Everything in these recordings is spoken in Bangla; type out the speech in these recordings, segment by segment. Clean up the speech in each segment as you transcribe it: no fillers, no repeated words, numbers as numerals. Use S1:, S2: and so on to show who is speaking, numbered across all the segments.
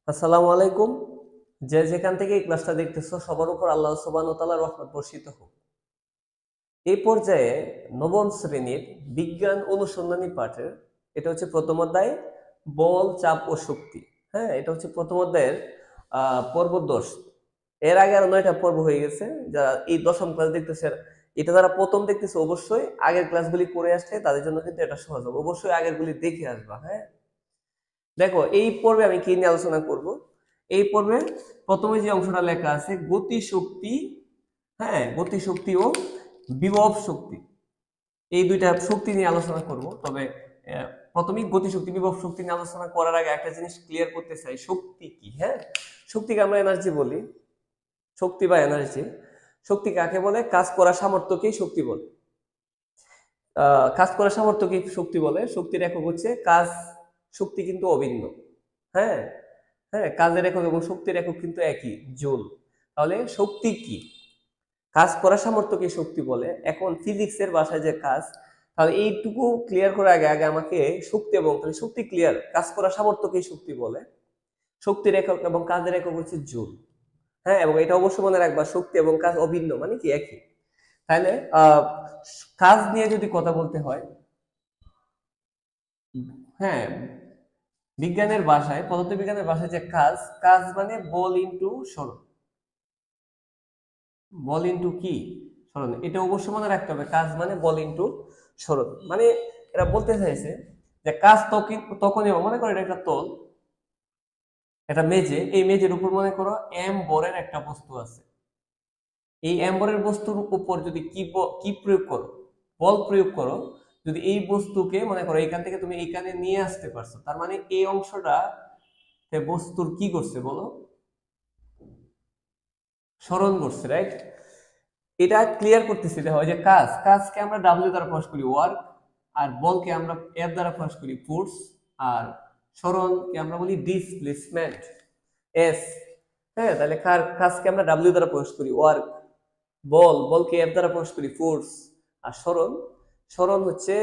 S1: আসসালামু আলাইকুম। যে যেখান থেকে এই ক্লাসটা দেখতেছো সবার উপর আল্লাহ সুবহানাহু ওয়া তাআলার রহমত বর্ষিত হোক। এই পর্যায়ে নবম শ্রেণীর বিজ্ঞান অনুসন্ধানী পাঠের এটা হচ্ছে প্রথম অধ্যায়, বল, চাপ ও শক্তি। হ্যাঁ, এটা হচ্ছে প্রথম অধ্যায়ের পর্ব 10। এর আগে আরো 9টা পর্ব হয়ে গেছে। যারা এই দশম ক্লাস দেখতেছে, এটা যারা প্রথম দেখতেছে অবশ্যই আগের ক্লাসগুলি করে আসলে তাদের জন্য কিন্তু এটা সহজ হবে। অবশ্যই আগেরগুলি দেখে আসবা। হ্যাঁ, দেখো এই পর্বে আমি কি নিয়ে আলোচনা করব। এই পর্বে প্রথমে যে অংশটা লেখা আছে গতি শক্তি, হ্যাঁ গতি শক্তি ও বিভব শক্তি, এই দুইটা শক্তি নিয়ে আলোচনা করব। তবে প্রথমেই গতি শক্তি বিভব শক্তি নিয়ে আলোচনা করার আগে একটা জিনিস ক্লিয়ার করতে চাই, শক্তি কি। হ্যাঁ, শক্তিকে আমরা এনার্জি বলি। শক্তি বা এনার্জি, শক্তি কাকে বলে? কাজ করার সামর্থ্যকেই শক্তি বলে। কাজ করার সামর্থ্যকে শক্তি বলে। শক্তির একক হচ্ছে কাজ। শক্তি কিন্তু অভিন্ন। হ্যাঁ, হ্যাঁ, কাজের একক এবং শক্তির একক কিন্তু একই, জুল। তাহলে শক্তি কি? কাজ করার সামর্থ্যকে শক্তি বলে। এখন ফিজিক্সের ভাষায় যে কাজ, তাহলে এইটুকু ক্লিয়ার করার আগে আগে আমাকে শক্তি এবং তাহলে শক্তি ক্লিয়ার, কাজ করার সামর্থ্যকেই শক্তি বলে। শক্তির একক এবং কাজের একক হচ্ছে জুল। হ্যাঁ, এবং এটা অবশ্যই মনে রাখবা, শক্তি এবং কাজ অভিন্ন, মানে কি একই। তাহলে কাজ নিয়ে যদি কথা বলতে হয়, হ্যাঁ, বিজ্ঞানের ভাষায়, পদার্থবিজ্ঞানের ভাষায় যে কাজ, কাজ মানে বল ইনটু সরণ। বল ইনটু কি? সরণ। এটা অবশ্যই মনে রাখতে হবে, কাজ মানে বল ইনটু সরণ। মানে এরা বলতে চাইছে যে কাজ তখনই হবে, মনে করো এটা একটা তল, একটা মেজে, এই মেজের উপর মনে করো এম বরের একটা বস্তু আছে। এই এম বরের বস্তুর উপর যদি কি প্রয়োগ করো, বল প্রয়োগ করো, যদি এই বস্তুকে মনে করো এখান থেকে তুমি এইখানে নিয়ে আসতে পারছো, তার মানে এই অংশটা বস্তুর কি করছে বলো? সরণ করছে, রাইট? এটা ক্লিয়ার করতেছি। দেখো যে কাজকে আমরা ডাব্লিউ দ্বারা প্রকাশ করি ওয়ার্ক, আর বলকে আমরা এফ দ্বারা প্রকাশ করি ফোর্স, আর সরণকে আমরা বলি ডিসপ্লেসমেন্ট, এস। হ্যাঁ, তাহলে কাজকে আমরা ডাব্লিউ দ্বারা প্রকাশ করি ওয়ার্ক, বলকে এফ দ্বারা প্রকাশ করি ফোর্স, আর সরণ হচ্ছে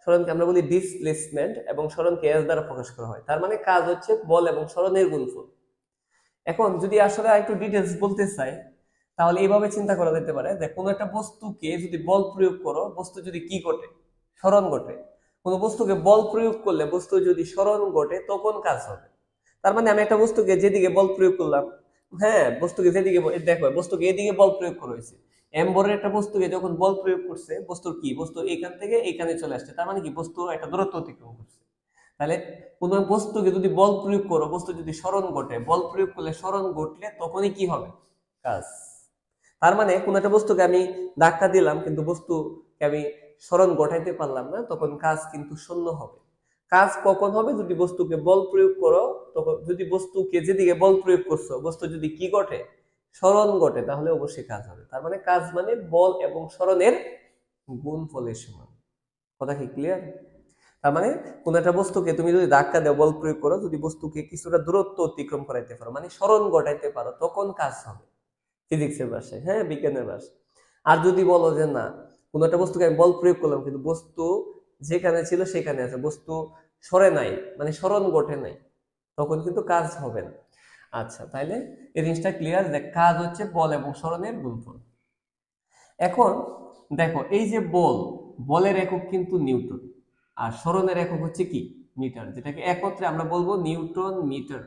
S1: সরণকে আমরা বলি ডিসপ্লেসমেন্ট, এবং সরণকে এস দ্বারা প্রকাশ করা হয়। তার মানে কাজ হচ্ছে বল এবং সরণের গুণফল। এখন যদি আসলে একটু ডিটেলস বলতে চাই, তাহলে এইভাবে চিন্তা করা যেতে পারে যে কোনো একটা বস্তুকে যদি বল প্রয়োগ করো, বস্তু যদি কি ঘটে? সরণ ঘটে। কোনো বস্তুকে বল প্রয়োগ করলে বস্তু যদি সরণ ঘটে তখন কাজ হবে। তার মানে আমি একটা বস্তুকে যেদিকে বল প্রয়োগ করলাম, হ্যাঁ বস্তুকে যেদিকে দেখো বস্তুকে এদিকে বল প্রয়োগ করা হয়েছে। এম্বরের একটা বস্তুকে যখন বল প্রয়োগ করছে, বস্তুর কি, বস্তু এখান থেকে এখানে চলে আসছে, তার মানে কি বস্তু একটা দূরত্ব অতিক্রম করছে। তাহলে কোন বস্তুকে যদি বল প্রয়োগ করো, বস্তু যদি সরণ ঘটে, বল প্রয়োগ করলে সরণ ঘটলে তখনই কি হবে? কাজ। তার মানে কোন একটা বস্তুকে আমি ধাক্কা দিলাম কিন্তু বস্তুকে আমি সরণ ঘটাইতে পারলাম না, তখন কাজ কিন্তু শূন্য হবে। কাজ কখন হবে? যদি বস্তুকে বল প্রয়োগ করো, তখন যদি বস্তুকে যেদিকে বল প্রয়োগ করছো বস্তু যদি কি ঘটে? সরণ ঘটে, তাহলে অবশ্যই কাজ হবে। তার মানে কাজ মানে বল এবং সরণের গুণফলের সমান। কথা কি ক্লিয়ার? তার মানে কোন একটা বস্তুকে তুমি যদি ধাক্কা দাও, বল প্রয়োগ করো, যদি বস্তুকে কিছুটা দূরত্ব অতিক্রম করাইতে পারো, মানে সরণ ঘটাইতে পারো, তখন কাজ হবে ফিজিক্সের ভাষায়, হ্যাঁ বিজ্ঞানের ভাষায়। আর যদি বলো যে না, কোন একটা বস্তুকে আমি বল প্রয়োগ করলাম কিন্তু বস্তু যেখানে ছিল সেখানে আছে, বস্তু সরে নাই, মানে সরণ ঘটে নাই, তখন কিন্তু কাজ হবে না। আচ্ছা, তাইলে এই জিনিসটা ক্লিয়ার যে কাজ হচ্ছে বল এবং সরণের গুণফল। এখন দেখো এই যে বলের একক কিন্তু নিউটন, আর সরণের একক হচ্ছে কি? মিটার, যেটাকে একত্রে আমরা বলবো নিউটন মিটার।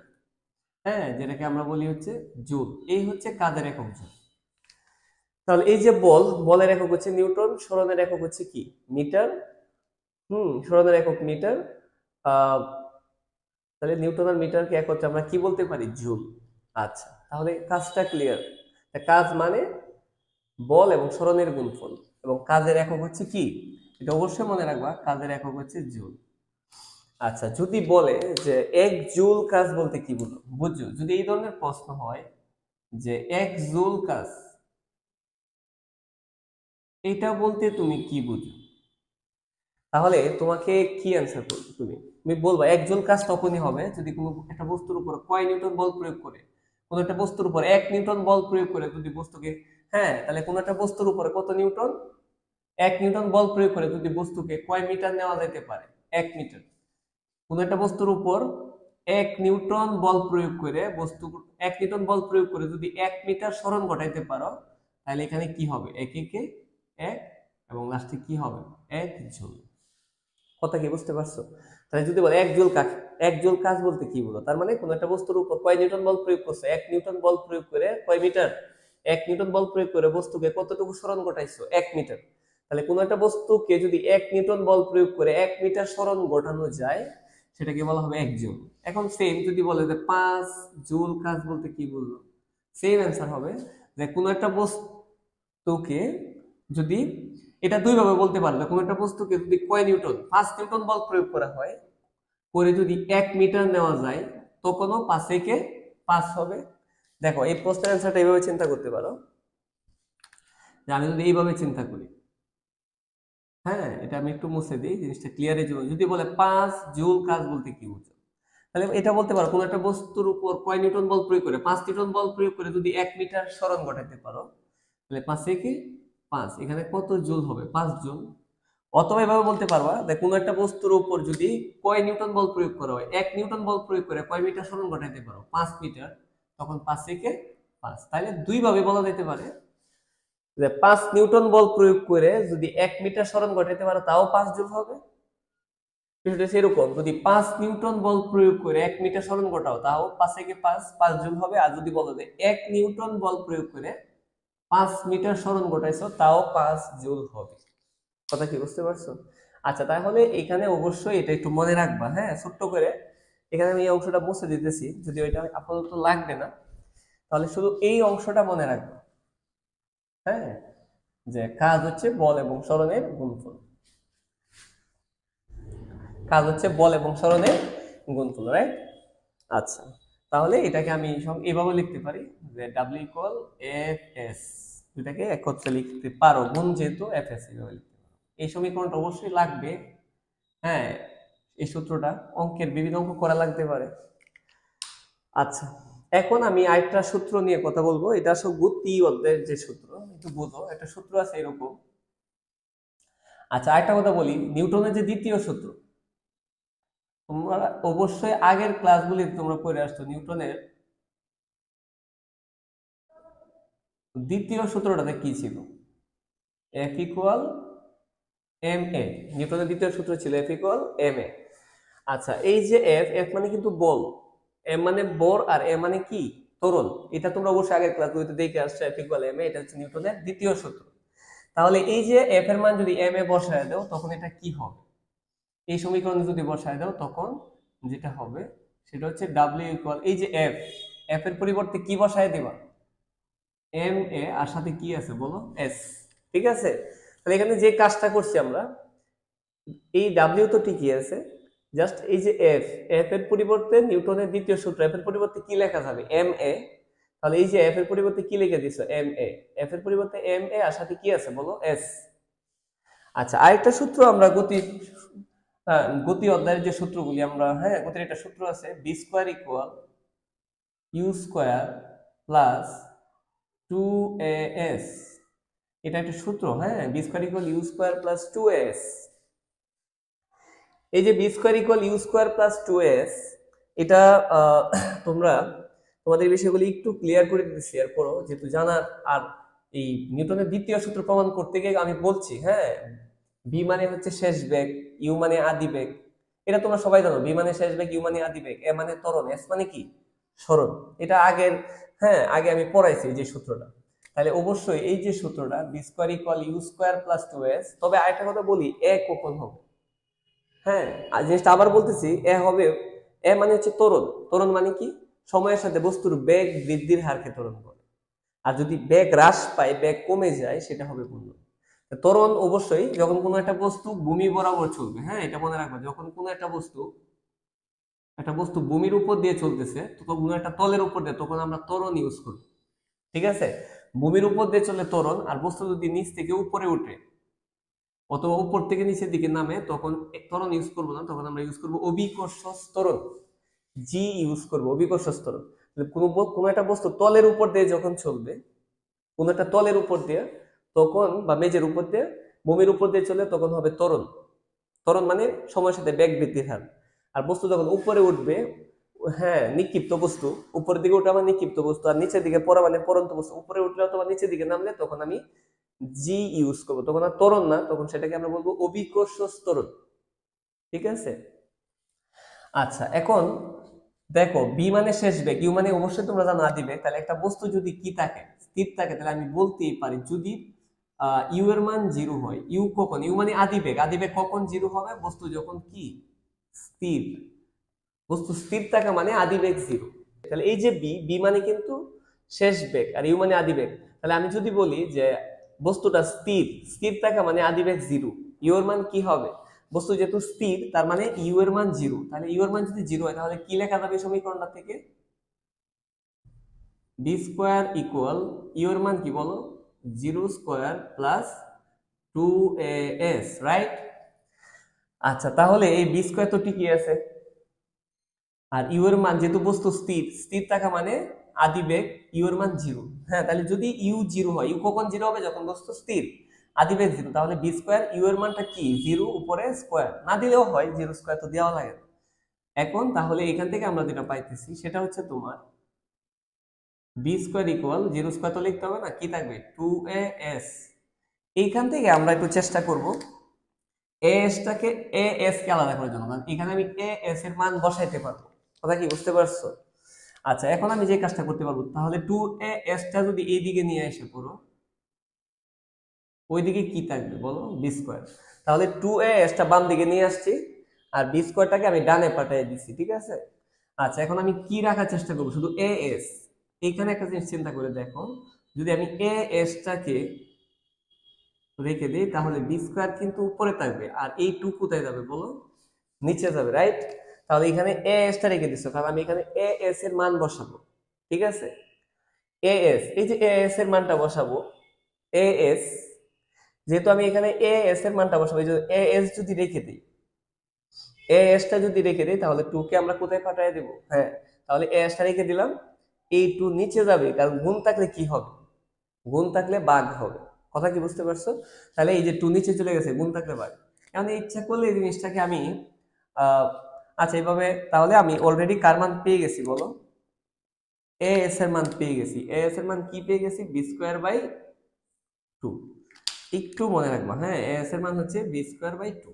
S1: হ্যাঁ, যেটাকে আমরা বলি হচ্ছে জুল। এই হচ্ছে কাজের একক জুল। তাহলে এই যে বলের একক হচ্ছে নিউটন, সরণের একক হচ্ছে কি? মিটার। সরণের একক মিটার। আহ তাহলে নিউটন আর মিটারকে একত্রে আমরা কি বলতে পারি? জুল। আচ্ছা, তাহলে কাজটা ক্লিয়ার। কাজ মানে বল এবং সরণের গুণফল, এবং কাজের একক হচ্ছে কি? এটা অবশ্যই মনে রাখবা, কাজের একক হচ্ছে জুল। আচ্ছা, যদি বলে যে 1 জুল কাজ বলতে কি বুঝো, যদি এই ধরনের প্রশ্ন হয় যে 1 জুল কাজ, এটা বলতে তুমি কি বুঝো? তাহলে তোমাকে কি অ্যান্সার করবে? তুমি বলবা 1 জুল কাজ তখনই হবে যদি কোনো একটা বস্তুর উপর কয় নিউটন বল প্রয়োগ করে, কোনো একটা বস্তুর উপর 1 নিউটন বল প্রয়োগ করে যদি বস্তুকে, হ্যাঁ তাহলে কোনো একটা বস্তুর উপরে কত নিউটন? 1 নিউটন বল প্রয়োগ করে যদি বস্তুকে কয় মিটার নেওয়া যেতে পারে? 1 মিটার। কোন একটা বস্তুর উপর 1 নিউটন বল প্রয়োগ করে বস্তু 1 নিউটন বল প্রয়োগ করে যদি 1 মিটার সরণ ঘটাইতে পারো, তাহলে এখানে কি হবে? 1 একে 1 এবং লাস্টে কি হবে? 1 জুল। কথা কি বুঝতে পারছো? তাহলে যদি বলে 1 জুল কাজ, 1 জুল কাজ বলতে কি বলো? তার মানে কোন একটা বস্তুর উপর কয় নিউটন বল প্রয়োগ করছে? 1 নিউটন বল প্রয়োগ করে কয় মিটার? 1 নিউটন বল প্রয়োগ করে বস্তুকে কতটুকু সরণ ঘটাইছো? 1 মিটার। তাহলে কোন একটা বস্তুকে যদি 1 নিউটন বল প্রয়োগ করে 1 মিটার সরণ ঘটানো যায়, সেটাকে বলা হবে 1 জুল। এখন সেম যদি বলে যে 5 জুল কাজ বলতে কি বলবো? সেম অ্যান্সার হবে যে কোন একটা বস্তুকে যদি, এটা দুই ভাবে বলতে পারবে, কোন একটা বস্তুকে যদি কয় নিউটন 5 নিউটন বল প্রয়োগ করা হয়, করে যদি 1 মিটার নেওয়া যায়, তখনও 5 একে 5 হবে। দেখো এই প্রশ্নের অ্যান্সারটা এইভাবে চিন্তা করতে পারো যে আমি যদি এইভাবে চিন্তা করি, হ্যাঁ এটা আমি একটু মুছে দিই জিনিসটা ক্লিয়ারের জন্য। যদি বলে 5 জুল কাজ বলতে কি বুঝো, তাহলে এটা বলতে পারো কোন একটা বস্তুর উপর কয় নিউটন বল প্রয়োগ করে, 5 নিউটন বল প্রয়োগ করে যদি 1 মিটার সরণ ঘটাতে পারো, তাহলে 5 একে 5, এখানে কত জুল হবে? 5 জুল। অথবা এভাবে বলতে পারবা যে কোন একটা বস্তুর উপর যদি কয় নিউটন বল প্রয়োগ করা হয়, 1 নিউটন বল প্রয়োগ করে কয় মিটার সরণ ঘটাইতে পারো? 5 মিটার, তখন 5 একে 5। তাহলে দুই ভাবে বলা যেতে পারে যে 5 নিউটন বল প্রয়োগ করে যদি 1 মিটার সরণ ঘটাইতে পারো, তাও 5 জুল হবে। বিষয়টা সেরকম, যদি 5 নিউটন বল প্রয়োগ করে 1 মিটার সরণ ঘটাও, তাও 5 একে 5, 5 জুল হবে। আর যদি বলো যে 1 নিউটন বল প্রয়োগ করে 5 মিটার সরণ ঘটাইছো, তাও 5 জুল হবে। কথা কি বুঝতে পারছো? আচ্ছা, তাহলে এখানে অবশ্যই এটা একটু মনে রাখবা, হ্যাঁ ছোট্ট করে। এখানে আমি এই অংশটা মুছে দিতেছি, যদি ওইটা আপাতত লাগবে না, তাহলে শুধু এই অংশটা মনে রাখবা, হ্যাঁ যে কাজ হচ্ছে বল এবং সরণের গুণফল। কাজ হচ্ছে বল এবং সরণের গুণফল, রাইট? আচ্ছা, তাহলে এটাকে আমি এভাবে লিখতে পারি যে W ইকুয়াল এফ এস, এটাকে একত্রে লিখতে পারো, গুণ যেহেতু এফ এস, এভাবে লিখতে পারো। এই সমীকরণটা অবশ্যই লাগবে, হ্যাঁ এই সূত্রটা অঙ্কের বিভিন্ন অঙ্ক করা লাগতে পারে। আচ্ছা, এখন আমি আরেকটা সূত্র নিয়ে কথা বলবো। এটা আসলে গতি অধ্যায়ের যে সূত্র, একটু বুঝো, একটা সূত্র আছে এরকম। আচ্ছা, আরেকটা কথা বলি, নিউটনের যে দ্বিতীয় সূত্র, তোমরা অবশ্যই আগের ক্লাসগুলি তোমরা পড়ে আসছো, নিউটনের দ্বিতীয় সূত্রটাতে কি ছিল? F equal M A. নিউটনের দ্বিতীয় সূত্র ছিল এফ ইকুয়াল এম এ। আচ্ছা, এই যে এফ, এফ মানে কিন্তু বল, এম মানে বর, আর এ মানে কি? ত্বরণ। এটা তোমরা অবশ্যই আগের ক্লাসগুলোতে দেখে আসছো, এফ ইকুয়াল এম এ, এটা হচ্ছে নিউটনের দ্বিতীয় সূত্র। তাহলে এই যে এফ এর মান যদি এম এ বসায় দাও, তখন এটা কি হবে? এই সমীকরণে যদি বসায় দাও, তখন যেটা হবে সেটা হচ্ছে ডাব্লিউ ইকুয়াল, এই যে এফ, এফ এর পরিবর্তে কি বসায় দিবা? এম এ, আর সাথে কি আছে বলো? এস। ঠিক আছে, তাহলে এখানে যে কাজটা করছি আমরা, এই ডাব্লিউ তো ঠিকই আছে, জাস্ট এই যে এফ, এফ এর পরিবর্তে নিউটনের দ্বিতীয় সূত্র, এফ এর পরিবর্তে কি লেখা যাবে? M A. তাহলে এই যে এফ এর পরিবর্তে কি লিখে দিছো? M A. এফ এর পরিবর্তে এম এ, আর সাথে কি আছে বলো? এস। আচ্ছা, আরেকটা সূত্র আমরা গতি অধ্যায়ের যে সূত্রগুলি আমরা, হ্যাঁ গতির একটা সূত্র আছে, V square equal U square plus 2as। এটা একটা সূত্র, হ্যাঁ V square equal U square plus 2as। এই যে V square equal U square plus 2as, এটা তোমরা তোমাদের বিষয়গুলি একটু ক্লিয়ার করে দিতেছি এরপরও, যেহেতু জানার। আর এই নিউটনের দ্বিতীয় সূত্র প্রমাণ করতে গিয়ে আমি বলছি, হ্যাঁ বি মানে হচ্ছে শেষ বেগ, ইউ মানে আদি বেগ, এটা তোমরা সবাই জানো। বি মানে শেষ বেগ, ইউ মানে আদি বেগ, এ মানে ত্বরণ, এস মানে কি? সরণ। এটা আগের, হ্যাঁ আগে আমি পড়াইছি যে সূত্রটা। তাহলে অবশ্যই এই যে সূত্রটা V square equal U square plus 2s, তবে আরেকটা কথা বলি, এ কখন হবে? হ্যাঁ, আর জিনিসটা আবার বলতেছি, এ হবে, এ মানে হচ্ছে ত্বরণ। ত্বরণ মানে কি? সময়ের সাথে বস্তুর বেগ বৃদ্ধির হারকে ত্বরণ বলে। আর যদি বেগ হ্রাস পায়, বেগ কমে যায়, সেটা হবে ঘূর্ণন। ত্বরণ অবশ্যই যখন কোনো একটা বস্তু ভূমি বরাবর চলবে, হ্যাঁ এটা মনে রাখবে, যখন কোনো একটা বস্তু ভূমির উপর দিয়ে চলতেছে, তখন কোনো একটা তলের উপর দিয়ে, তখন আমরা ত্বরণ ইউজ করব। ঠিক আছে, ভূমির উপর দিয়ে চলে ত্বরণ, আর বস্তু যদি নিচ থেকে উপরে উঠে অথবা উপর থেকে নিচের দিকে নামে, তখন ত্বরণ ইউজ করবো না, তখন আমরা ইউজ করবো অভিকর্ষ ত্বরণ, জি ইউজ করবো, অভিকর্ষ ত্বরণ। কোনো একটা বস্তু তলের উপর দিয়ে যখন চলবে, কোন একটা তলের উপর দিয়ে, তখন বা মেঝের উপর দিয়ে, ভূমির উপর দিয়ে চলে, তখন হবে ত্বরণ। ত্বরণ মানে সময়ের সাথে বেগ বৃদ্ধির হার। আর বস্তু যখন উপরে উঠবে, হ্যাঁ, নিক্ষিপ্ত বস্তু, উপরের দিকে উঠে আমার নিক্ষিপ্ত বস্তু, আর নিচের দিকে পড়া মানে পড়ন্ত বস্তু। উপরে উঠলে অথবা নিচের দিকে নামলে তখন আমি জি ইউজ করবো, তখন আর ত্বরণ না, তখন সেটাকে আমরা বলবো অভিকর্ষ ত্বরণ। ঠিক আছে? আচ্ছা, এখন দেখো বি মানে শেষ বেগ, ইউ মানে অবশ্যই তোমরা জানো আদি বেগ। তাহলে একটা বস্তু যদি কি থাকে, স্থির থাকে, তাহলে আমি বলতেই পারি যদি ইউ এর মান 0 হয়, ইউ কখন, ইউ মানে আদি বেগ, আদি বেগ কখন 0 হবে, বস্তু যখন কি স্থির। বস্তু স্থির থাকা মানে আদি বেগ 0। তাহলে এই যে বি, বি মানে কিন্তু শেষ বেগ, আর ইউ মানে আদি বেগ। তাহলে আমি যদি বলি যে বস্তুটা স্থির, স্থির থাকা মানে আদি বেগ 0, ইউ এর মান কি হবে? বস্তু যেহেতু স্থির, তার মানে ইউ এর মান 0। তাহলে ইউ এর মান যদি 0 হয়, তাহলে কি লেখা যাবে সমীকরণটা থেকে? বি স্কোয়ার ইকুয়াল, ইউ এর মান কি বলো, 0 স্কোয়ার প্লাস 2as, রাইট? আচ্ছা, তাহলে এই বি স্কোয়ার তো ঠিকই আছে, আর ইউ এর মান যেহেতু বস্তু স্থির, স্থির থাকা মানে আদি বেগ, ইউ এর মান 0। হ্যাঁ, তাহলে যদি ইউ 0 হয়, ইউ কখন 0 হবে? যখন বস্তু স্থির, আদি বেগ 0। তাহলে বি স্কোয়ার, ইউ এর মানটা কি 0, উপরে স্কোয়ার না দিলেও হয়, 0 স্কোয়ার তো দেওয়া লাগে না। এখন তাহলে এখান থেকে আমরা যেটা পাইতেছি সেটা হচ্ছে তোমার বি স্কোয়ার ইকুয়াল 0 স্কোয়ার তো লিখতে হবে না, কি থাকবে 2as। এইখান থেকে আমরা একটু চেষ্টা করব এসটাকে, এস কে আলাদা করার জন্য, কারণ এখানে আমি এস এর মান বসাইতে পারবো। কথা কি বুঝতে পারছো? আচ্ছা, এখন আমি যে কাজটা করতে পারবো, তাহলে 2as টা যদি এই দিকে নিয়ে এসে পড়ো, ওইদিকে কি থাকবে বলো, বি স্কোয়ার। তাহলে 2as টা বাম দিকে নিয়ে আসছি, আর বি স্কোয়ারটাকে আমি ডানে পাঠিয়ে দিচ্ছি। ঠিক আছে? আচ্ছা, এখন আমি কি রাখার চেষ্টা করবো, শুধু এস। এইখানে একটা জিনিস চিন্তা করে দেখো, যদি আমি এস টাকে রেখে দিই, তাহলে বি স্কোয়ার কিন্তু উপরে থাকবে, আর এই 2 কোথায় যাবে বলো, নিচে যাবে, রাইট? তাহলে এখানে এস টা রেখে দিচ্ছ, কারণ আমি এখানে এস এর মান বসাবো। ঠিক আছে? এস, এই যে এস এর মানটা বসাবো, এস, যেহেতু আমি এখানে এস এর মানটা বসাবো, এই যে এস যদি রেখে দিই, এস টা যদি রেখে দিই, তাহলে 2 কে আমরা কোথায় পাঠিয়ে দেব? হ্যাঁ, তাহলে এস টা রেখে দিলাম, এই 2 নিচে যাবে, কারণ গুণ থাকলে কি হবে, গুণ থাকলে ভাগ হবে। কথা কি বুঝতে পারছো? তাহলে এই যে 2 নিচে চলে গেছে, গুণ থাকলে ভাগ। এখন ইচ্ছা করলে এই জিনিসটাকে আমি আহ আচ্ছা এইভাবে, তাহলে আমি অলরেডি কার মান পেয়ে গেছি বলো, এস এর মান পেয়ে গেছি। এস এর মান কি পেয়ে গেছি, বি স্কোয়ার বাই 2। একটু মনে রাখবা, হ্যাঁ, এস এর মান হচ্ছে বি স্কোয়ার বাই 2।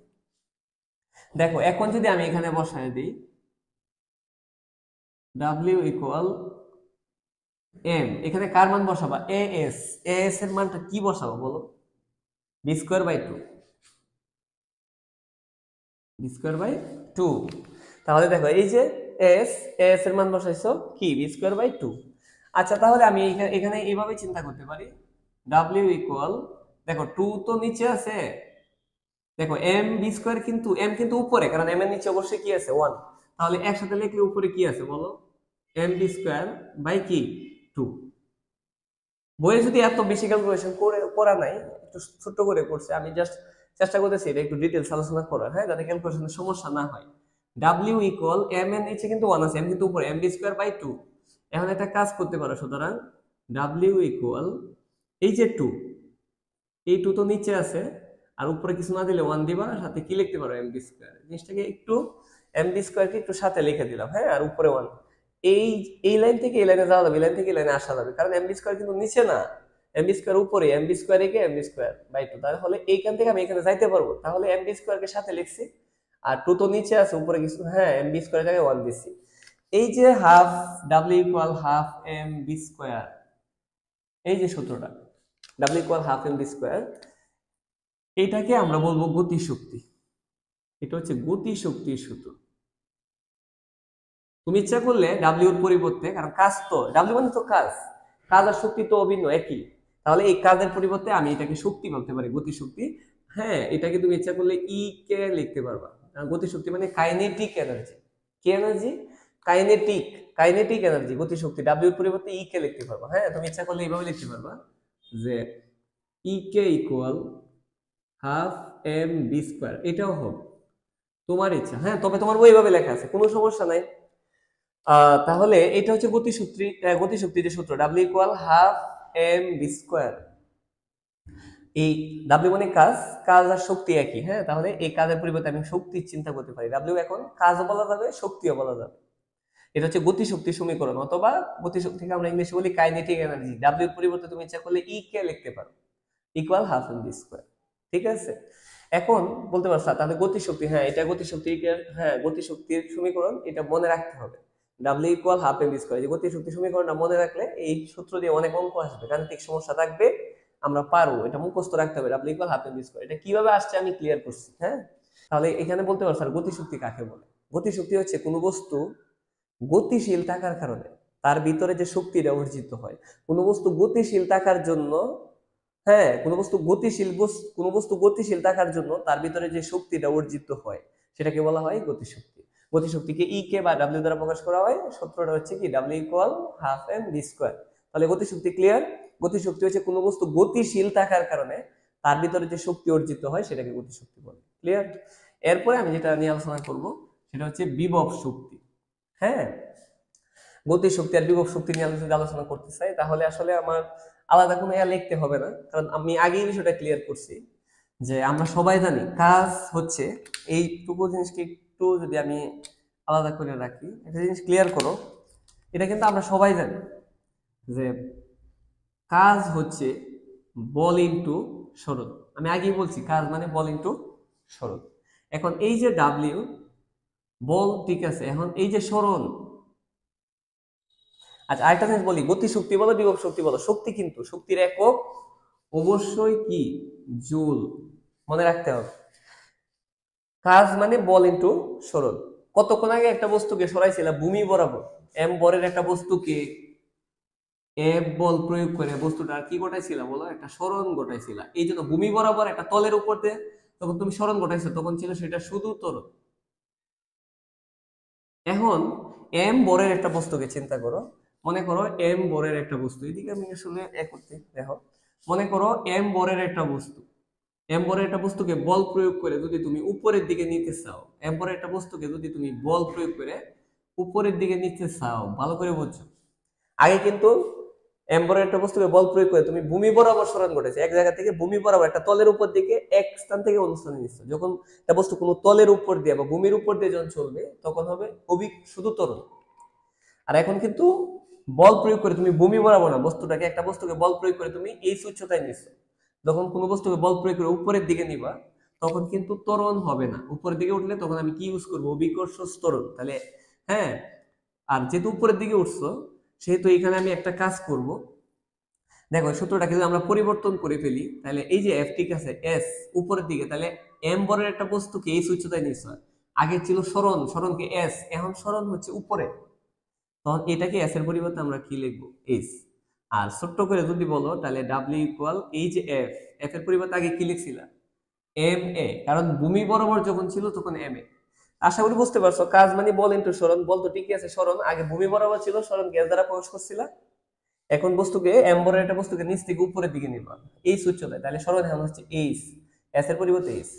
S1: দেখো এখন যদি আমি এখানে বসায় দিই ডাব্লিউ ইকুয়াল এম, এখানে কার মান বসাবা, এস। এস এর মানটা কি বসাবো বলো, V square by 2, V square by 2। তাহলে দেখো এই যে এস, এস এর মান বসাইছো কি, বি স্কোয়ার বাই 2। আচ্ছা, তাহলে আমি এখানে এইভাবে চিন্তা করতে পারি, ডাব্লিউ ইকুয়াল, দেখো 2 তো নিচে আছে, দেখো এম বি স্কোয়ার কিন্তু, এম কিন্তু উপরে, কারণ এম এর নিচে অবশ্যই কি আছে 1। তাহলে একসাথে লিখলে উপরে কি আছে বলো, এম বি স্কোয়ার বাই কি 2। বইয়ে যদি এত বেশি ক্যালকুলেশন করে করা নাই, একটু ছোট্ট করে করছে, আমি জাস্ট চেষ্টা করতেছি এটা একটু ডিটেলস আলোচনা করার, হ্যাঁ, যাতে ক্যালকুলেশনের সমস্যা না হয়। ডাব্লিউ ইকুয়াল, এম এর নিচে কিন্তু 1 আছে, এম কিন্তু উপরে, এম বি স্কোয়ার বাই 2। এখন একটা কাজ করতে পারো, সুতরাং ডাব্লিউ ইকুয়াল, এই যে 2, এই 2 তো নিচে আছে, আর উপরে কিছু না দিলে 1 দিবা, সাথে কি লিখতে পারো, এম বি স্কোয়ার। জিনিসটাকে একটু, এম বি স্কোয়ারকে একটু সাথে লিখে দিলাম, হ্যাঁ, আর উপরে 1। এই এই লাইন থেকে এই লাইনে যাওয়া যাবে, এই লাইন থেকে এই লাইনে আসা যাবে, কারণ এম বি স্কোয়ার কিন্তু নিচে না, এম বি স্কোয়ার উপরে, এম বি স্কোয়ার একে এম বি স্কোয়ার বাই 2। তাহলে এইখান থেকে আমি এখানে যাইতে পারবো, তাহলে এম বি স্কোয়ারকে সাথে লিখছি, আর 2 তো নিচে আছে, উপরে কিছু, হ্যাঁ, এম বি স্কোয়ার জায়গায় 1 দিছি। এই যে half W equal half M V square, এই যে সূত্রটা, W equal half M V square, এটাকে আমরা বলবো গতি শক্তি। এটা হচ্ছে গতি শক্তির সূত্র। তুমি ইচ্ছা করলে ডাব্লিউ এর পরিবর্তে, কারণ কাজ তো ডাব্লিউ মানে তো কাজ, কাজ আর শক্তি তো অভিন্ন একই, তাহলে এই কাজের পরিবর্তে আমি এটাকে শক্তি বলতে পারি, গতি শক্তি। হ্যাঁ, এটাকে তুমি ইচ্ছা করলে ই কে লিখতে পারবা, গতি শক্তি মানে কাইনেটিক এনার্জি। কি এনার্জি? কাইনেটিক, কাইনেটিক এনার্জি, গতি শক্তি। ডাব্লিউ এর পরিবর্তে ই কে লিখতে পারবা, হ্যাঁ, তুমি ইচ্ছা করলে এইভাবে লিখতে পারবা যে E K equal half M V square, এটাও হবে তোমার ইচ্ছা, হ্যাঁ, তবে তোমার ওইভাবে লেখা আছে, কোনো সমস্যা নাই। তাহলে এটা হচ্ছে গতিশক্তি, গতিশক্তির যে সূত্র, W equal half M V square. এই ডাব্লিউ মানে কাজ, কাজ আর শক্তি একই, হ্যাঁ, তাহলে এই কাজের পরিবর্তে আমি শক্তির চিন্তা করতে পারি, ডাব্লিউ এখন কাজও বলা যাবে, শক্তিও বলা যাবে। এটা হচ্ছে গতিশক্তির সমীকরণ, অথবা গতিশক্তিকে আমরা ইংলিশে বলি কাইনেটিক এনার্জি। ডাব্লিউ এর পরিবর্তে তুমি ইচ্ছা করলে ই কে লিখতে পারো, equal half M V square. ঠিক আছে, এখন বলতে পারছো তাহলে গতিশক্তি, হ্যাঁ এটা গতিশক্তির, হ্যাঁ গতিশক্তির সমীকরণ, এটা মনে রাখতে হবে। W equal half M V square, এই গতিশক্তি সমীকরণটা মনে রাখলে এই সূত্র দিয়ে অনেক অঙ্ক আসবে, গাণিতিক সমস্যা থাকবে, আমরা পারবো, এটা মুখস্থ রাখতে হবে। W equal half M V square, এটা কিভাবে আসছে আমি ক্লিয়ার করছি। হ্যাঁ, তাহলে এখানে বলতে পারছো আর গতিশক্তি কাকে বলে। গতিশক্তি হচ্ছে কোনো বস্তু গতিশীল থাকার কারণে তার ভিতরে যে শক্তিটা অর্জিত হয়। কোনো বস্তু গতিশীল থাকার জন্য, হ্যাঁ কোনো বস্তু গতিশীল থাকার জন্য তার ভিতরে যে শক্তিটা অর্জিত হয় সেটাকে বলা হয় গতিশক্তি। গতিশক্তিকে ই কে বা ডাব্লিউ দ্বারা প্রকাশ করা হয়। সূত্রটা হচ্ছে কি W equal half M V square. তাহলে গতিশক্তি ক্লিয়ার। গতিশক্তি হচ্ছে কোনো বস্তু গতিশীল থাকার কারণে তার ভিতরে যে শক্তি অর্জিত হয় সেটাকে গতিশক্তি বলে। ক্লিয়ার। এরপরে আমি যেটা নিয়ে আলোচনা করব সেটা হচ্ছে বিভব শক্তি। হ্যাঁ, গতিশক্তি আর বিভব শক্তি নিয়ে যদি আলোচনা করতে চাই তাহলে আসলে আমার আলাদা কোনো লিখতে হবে না, কারণ আমি আগেই বিষয়টা ক্লিয়ার করছি যে আমরা সবাই জানি কাজ হচ্ছে, এইটুকু জিনিসকে একটু যদি আমি আলাদা করে রাখি, একটা জিনিস ক্লিয়ার করো, এটা কিন্তু আমরা সবাই জানি যে কাজ হচ্ছে বল ইনটু সরণ। আমি আগেই বলছি কাজ মানে বল ইনটু সরণ। এখন এই যে ডাব্লিউ বল, ঠিক আছে, এখন এই যে সরণ। আচ্ছা আরেকটা জিনিস বলি, গতিশক্তি বলো বিভব শক্তি বলো, শক্তি কিন্তু শক্তির একক অবশ্যই কি জুল, মনে রাখতে হবে। কাজ মানে বল ইনটু সরণ। কতক্ষণ আগে একটা বস্তুকে সরাইছিলাম ভূমি বরাবর, এম বরের একটা বস্তুকে এফ বল প্রয়োগ করে বস্তুটা কি ঘটাইছিল বলো, একটা সরণ ঘটাইছিল। এই জন্য ভূমি বরাবর একটা তলের উপর দিয়ে তখন তুমি সরণ ঘটাইছো, তখন ছিল সেটা শুধু ত্বরণ। এখন এম বরের একটা বস্তুকে চিন্তা করো, মনে করো এম বরের একটা বস্তু, এদিকে আমি আসলে করতে দেখো, মনে করো এম বরের একটা বস্তু, এম বরের একটা বস্তুকে বল প্রয়োগ করে যদি তুমি উপরের দিকে নিতে চাও, এম বরের একটা বস্তুকে যদি তুমি বল প্রয়োগ করে উপরের দিকে নিতে চাও, ভালো করে বুঝছো। আগে কিন্তু এম বরের একটা বস্তুকে বল প্রয়োগ করে তুমি ভূমি বরাবর সরণ ঘটেছে, এক জায়গা থেকে ভূমি বরাবর একটা তলের উপর দিকে এক স্থান থেকে অন্য স্থানে নিচ্ছে। যখন একটা বস্তু কোনো তলের উপর দিয়ে বা ভূমির উপর দিয়ে যখন চলবে তখন হবে শুধু ত্বরণ। আর এখন কিন্তু বল প্রয়োগ করে তুমি ভূমি বরাবর না, বস্তুটাকে একটা বস্তুকে বল প্রয়োগ করে তুমি এই উচ্চতায় নিচ্ছ, যখন কোনো বস্তুকে বল প্রয়োগ করে উপরের দিকে নিবা তখন কিন্তু ত্বরণ হবে না। উপরের দিকে উঠলে তখন আমি কি ইউজ করবো, অভিকর্ষ ত্বরণ। তাহলে হ্যাঁ, আর যেহেতু উপরের দিকে উঠছো সেহেতু এখানে আমি একটা কাজ করব, দেখো সূত্রটাকে যদি আমরা পরিবর্তন করে ফেলি তাহলে এই যে এফ, ঠিক আছে, এস উপরের দিকে, তাহলে এম বরের একটা বস্তুকে এই উচ্চতায় নিচ্ছ, আগে ছিল সরণ, সরণকে এস, এখন সরণ হচ্ছে উপরে, তখন এটাকে এস এর পরিবর্তে আমরা কি লিখবো, এস। আর ছোট্ট করে যদি বলো তাহলে ডাব্লিউ ইকুয়াল এই যে এফ, এফ এর পরিবর্তে আগে কি লিখছিলাম, এম এ, কারণ ভূমি বরাবর যখন ছিল তখন এম এ। আশা করি বুঝতে পারছো, কাজ মানে বল ইনটু সরণ, বল তো ঠিকই আছে, সরণ আগে ভূমি বরাবর ছিল, সরণ গ্যাস দ্বারা প্রকাশ করছিলাম। এখন বস্তুকে এম বরের একটা বস্তুকে নিচ থেকে উপরের দিকে নিবা এই উচ্চতায়, তাহলে সরণ এখন হচ্ছে এইচ, এস এর পরিবর্তে এইচ।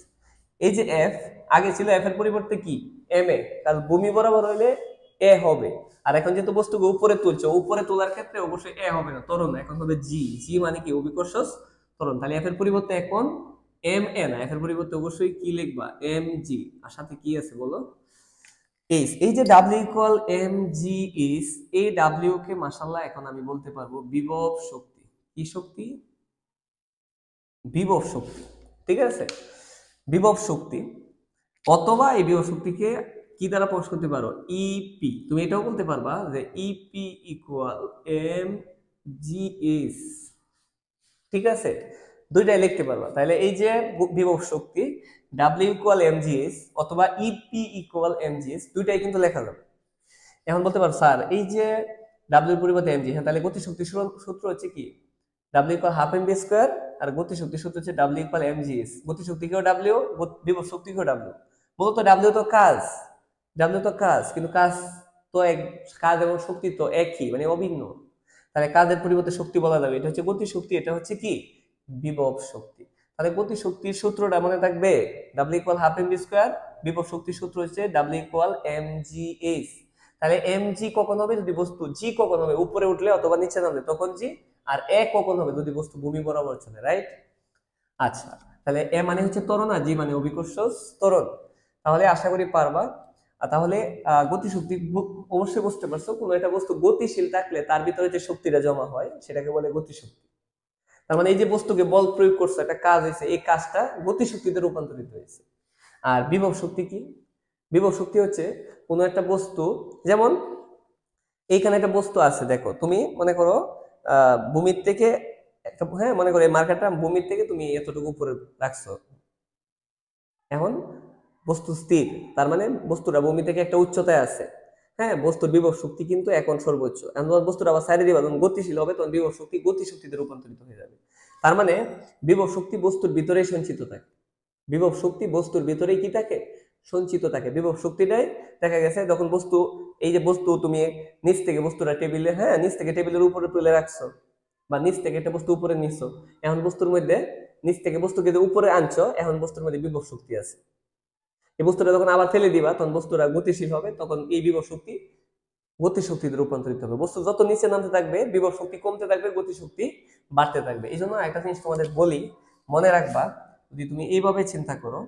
S1: এই যে এফ আগে ছিল এফ এর পরিবর্তে কি এম এ, কারণ ভূমি বরাবর হইলে এ হবে। আর এখন যেহেতু বস্তুকে উপরে তুলছে, উপরে তোলার ক্ষেত্রে অবশ্যই এ হবে না, ত্বরণ, এখন হবে জি, জি মানে কি অভিকর্ষ ত্বরণ। তাহলে এফ এর পরিবর্তে এখন এম এ না, এফ এর পরিবর্তে অবশ্যই কি লিখবা, এম জি, আর সাথে কি আছে বলো, এইচ। এই যে W equal M G H, এই ডাব্লিউ কে মাশাআল্লাহ এখন আমি বলতে পারবো বিভব শক্তি। কি শক্তি, বিভব শক্তি, ঠিক আছে, বিভব শক্তি। অথবা এই বিভব শক্তিকে কি দ্বারা প্রকাশ করতে পারো, ইপি। তুমি এটাও বলতে পারবা যে E P equal M G H, ঠিক আছে, দুইটাই লিখতে পারবা। তাহলে এই যে বিভব শক্তি W equal M G H অথবা E P equal M G H, দুইটাই কিন্তু লেখা যাবে। এখন বলতে পারো স্যার এই যে ডাব্লিউ পরিবর্তে এম জি, হ্যাঁ তাহলে গতিশক্তির সূত্র হচ্ছে কি W equal half M V square, আর গতিশক্তির সূত্র হচ্ছে W equal M G H. গতিশক্তিকেও ডাব্লিউ, বিভব শক্তিকেও ডাব্লিউ। মূলত ডাব্লিউ তো কাজ, ডাব্লিউ তো কাজ, কিন্তু কাজ তো এক, কাজ এবং শক্তি তো একই, মানে অভিন্ন। তাহলে কাজের পরিবর্তে শক্তি বলা যাবে, এটা হচ্ছে গতিশক্তি, এটা হচ্ছে কি বিভব শক্তি। তাহলে গতিশক্তির সূত্রটা মনে থাকবে W equal half M V square, বিভব শক্তির সূত্র হচ্ছে W equal M G H. তাহলে এম জি কখন হবে, যদি বস্তু জি কখন হবে উপরে উঠলে অথবা নিচে নামলে তখন জি, আর এ কখন হবে যদি বস্তু ভূমি বরাবর চলে, রাইট। আচ্ছা, তাহলে এ মানে হচ্ছে ত্বরণ আর জি মানে অভিকর্ষ ত্বরণ। তাহলে আশা করি পারবা। তাহলে গতিশক্তি অবশ্যই বুঝতে পারছো, কোনো একটা বস্তু গতিশীল থাকলে তার ভিতরে যে শক্তিটা জমা হয় সেটাকে বলে গতিশক্তি। তার মানে এই যে বস্তুকে বল প্রয়োগ করছে, একটা কাজ হয়েছে, এই কাজটা গতিশক্তিতে রূপান্তরিত হয়েছে। আর বিভব শক্তি কি? বিভব শক্তি হচ্ছে কোনো একটা বস্তু, যেমন এইখানে একটা বস্তু আছে, দেখো তুমি মনে করো ভূমির থেকে একটা, হ্যাঁ মনে করো এই মার্কারটা ভূমির থেকে তুমি এতটুকু উপরে রাখছো, এখন বস্তু স্থির, তার মানে বস্তুটা ভূমি থেকে একটা উচ্চতায় আছে। হ্যাঁ, বস্তুর বিভব শক্তি কিন্তু এখন সর্বোচ্চ। এখন যখন বস্তুটা আবার সাইডে দিবা, যখন গতিশীল হবে তখন বিভব শক্তি গতিশক্তিতে রূপান্তরিত হয়ে যাবে। তার মানে বিভব শক্তি বস্তুর ভিতরেই সঞ্চিত থাকে। বিভব শক্তি বস্তুর ভিতরেই কি থাকে? সঞ্চিত থাকে। বিভব শক্তিটাই দেখা গেছে যখন বস্তু, এই যে বস্তু তুমি নিচ থেকে বস্তুটা টেবিলে, হ্যাঁ নিচ থেকে টেবিলের উপরে তুলে রাখছো, বা নিচ থেকে একটা বস্তু উপরে নিছো, এখন বস্তুর মধ্যে নিচ থেকে বস্তুকে যে উপরে আনছো, এখন বস্তুর মধ্যে বিভব শক্তি আছে। এই বস্তুটা যখন আবার ফেলে দিবা তখন বস্তুটা গতিশীল হবে, তখন এই বিভব শক্তি গতিশক্তিতে রূপান্তরিত হবে। বস্তু যত নিচে নামতে থাকবে বিভব শক্তি কমতে থাকবে, গতিশক্তি বাড়তে থাকবে। এই জন্য একটা জিনিস তোমাদের বলি, মনে রাখবা, যদি তুমি এইভাবে চিন্তা করো,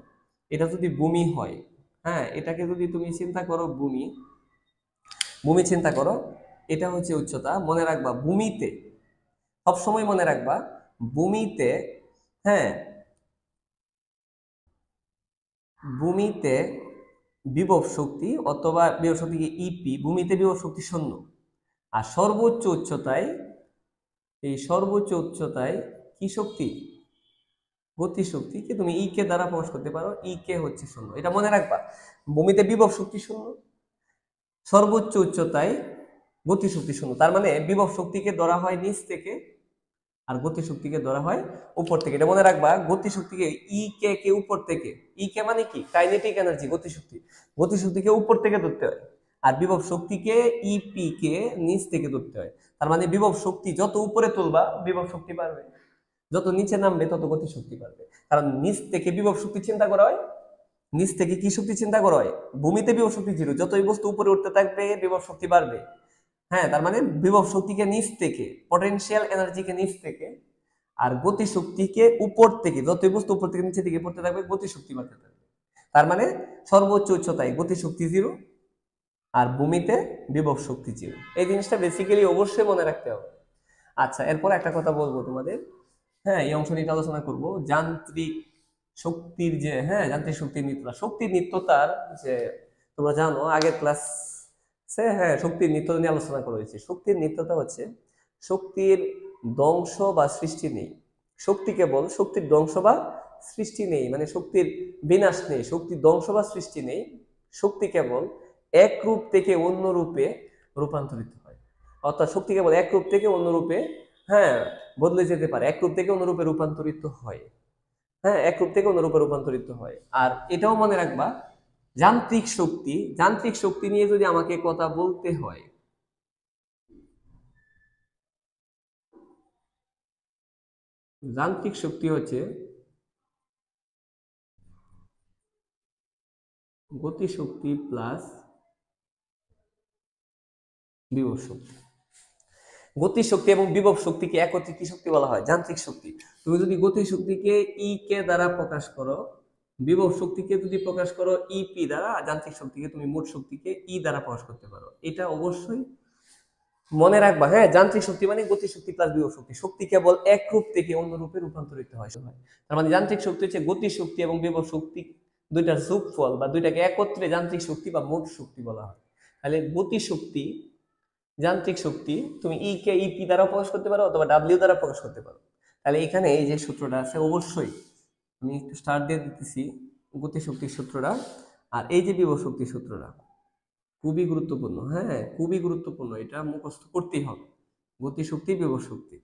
S1: এটা যদি ভূমি হয়, হ্যাঁ এটাকে যদি তুমি চিন্তা করো ভূমি, ভূমি চিন্তা করো, এটা হচ্ছে উচ্চতা। মনে রাখবা ভূমিতে, সবসময় মনে রাখবা ভূমিতে, হ্যাঁ ভূমিতে বিভব শক্তি অথবা বিভব শক্তিকে ইপি, ভূমিতে বিভব শক্তি শূন্য। আর সর্বোচ্চ উচ্চতায়, এই সর্বোচ্চ উচ্চতায় কি শক্তি? গতি শক্তিকে তুমি ই কে দ্বারা প্রকাশ করতে পারো, ই কে হচ্ছে শূন্য। এটা মনে রাখবা, ভূমিতে বিভব শক্তি শূন্য, সর্বোচ্চ উচ্চতায় গতি শক্তি শূন্য। তার মানে বিভব শক্তিকে ধরা হয় নিচ থেকে, আর গতি শক্তিকে ধরা হয় উপর থেকে। এটা মনে রাখবা, গতি শক্তিকে ই কে কে উপর থেকে, ই কে মানে কি? কাইনেটিক এনার্জি, গতি শক্তি। গতি শক্তিকে উপর থেকে ধরতে হয়, আর বিভব শক্তিকে ইপি কে নিচ থেকে ধরতে হয়। তার মানে বিভব শক্তি যত উপরে তুলবা বিভব শক্তি বাড়বে, যত নিচে নামবে তত গতি শক্তি বাড়বে। কারণ নিচ থেকে বিভব শক্তি চিন্তা করা হয়, নিচ থেকে কি শক্তি চিন্তা করা হয়? ভূমিতে বিভব শক্তি জিরো, যতই বস্তু উপরে উঠতে থাকবে বিভব শক্তি বাড়বে। হ্যাঁ, তার মানে বিভব শক্তিকে নিচ থেকে, পটেনশিয়াল এনার্জিকে নিচ থেকে, আর গতি শক্তিকে উপর থেকে, যতই বস্তু উপর থেকে নিচে দিকে পড়তে থাকবে গতি শক্তি বাড়তে থাকবে। তার মানে সর্বোচ্চ উচ্চতায় গতি শক্তি জিরো, আর ভূমিতে বিভব শক্তি জিরো। এই জিনিসটা বেসিক্যালি অবশ্যই মনে রাখতে হবে। আচ্ছা, এরপর একটা কথা বলবো তোমাদের, হ্যাঁ এই অংশ নিয়ে আলোচনা করব যান্ত্রিক শক্তির যে, হ্যাঁ যান্ত্রিক শক্তির নিত্যতা, শক্তির নিত্যতার যে, তোমরা জানো আগের ক্লাস, হ্যাঁ শক্তির নিত্যতা নিয়ে আলোচনা করা হয়েছে। শক্তির নিত্যতা হচ্ছে শক্তির ধ্বংস বা সৃষ্টি নেই। শক্তি কেবল, শক্তির ধ্বংস বা সৃষ্টি নেই, মানে শক্তির বিনাশ নেই, শক্তির ধ্বংস বা সৃষ্টি নেই। শক্তি কেবল এক রূপ থেকে অন্য রূপে রূপান্তরিত হয়। অর্থাৎ শক্তি কেবল এক রূপ থেকে অন্য রূপে, হ্যাঁ বদলে যেতে পারে, এক রূপ থেকে অন্য রূপে রূপান্তরিত হয়। হ্যাঁ, এক রূপ থেকে অন্য রূপে রূপান্তরিত হয়। আর এটাও মনে রাখবা, যান্ত্রিক শক্তি, যান্ত্রিক শক্তি নিয়ে যদি আমাকে কথা বলতে হয়, যান্ত্রিক শক্তি হচ্ছে গতি শক্তি প্লাস বিভব শক্তি। গতি শক্তি এবং বিভব শক্তিকে একত্রে কি শক্তি বলা হয়? যান্ত্রিক শক্তি। তুমি যদি গতি শক্তিকে ই কে দ্বারা প্রকাশ করো, বিভব শক্তিকে যদি প্রকাশ করো ইপি দ্বারা, যান্ত্রিক শক্তিকে তুমি মোট শক্তিকে ই দ্বারা প্রকাশ করতে পারো। এটা অবশ্যই মনে রাখবা। হ্যাঁ, যান্ত্রিক শক্তি মানে গতি শক্তি প্লাস বিভব শক্তি। শক্তি কেবল এক রূপ থেকে অন্য রূপে রূপান্তরিত হয়। তার মানে যান্ত্রিক শক্তি হচ্ছে গতি শক্তি এবং বিভব শক্তি দুইটার যোগফল, বা দুইটাকে একত্রে যান্ত্রিক শক্তি বা মোট শক্তি বলা হয়। তাহলে গতি শক্তি, যান্ত্রিক শক্তি তুমি ই কে ইপি দ্বারা প্রকাশ করতে পারো অথবা ডাব্লিউ দ্বারা প্রকাশ করতে পারো। তাহলে এখানে এই যে সূত্রটা আছে, অবশ্যই আমি একটু স্টার দিয়ে দিতেছি গতি শক্তির সূত্রটা, আর এই যে বিভব শক্তির সূত্রটা খুবই গুরুত্বপূর্ণ। হ্যাঁ খুবই গুরুত্বপূর্ণ, এটা মুখস্থ করতেই হবে। গতি শক্তি, বিভব শক্তি।